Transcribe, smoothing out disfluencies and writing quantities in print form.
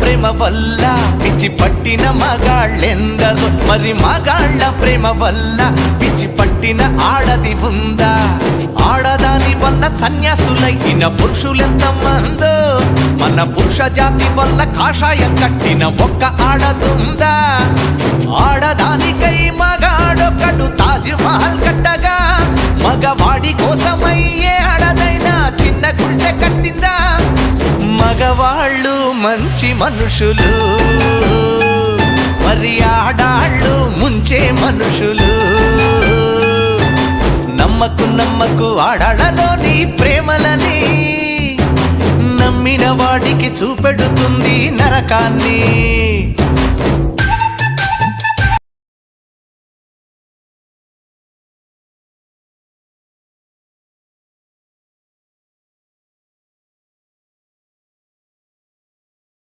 ప్రేమ వల్ల పిచ్చి పట్టిన మగాళ్ళెందరో, మరి మగాళ్ళ ప్రేమ వల్ల పిచ్చి పట్టిన ఆడది ఉందా? ఆడదాని వల్ల సన్యాసులైన పురుషులెంత మందో, మన పురుష జాతి వల్ల కాషాయం కట్టిన ఒక్క ఆడదుందా? ఆడదానికై మగాడొకడు తాజ్ మహల్ కట్టగా, మగవాడి కోసమయ్యే ఆడదైనా చిన్న గుడిసె కట్టిందా? మగవాళ్ళు మంచి మనుషులు, మరి ఆడాళ్ళు ముంచే మనుషులు. నమ్మకు నమ్మకు ఆడాళ్ళలోని ప్రేమలని, నమ్మిన వాడికి చూపెడుతుంది నరకాన్ని.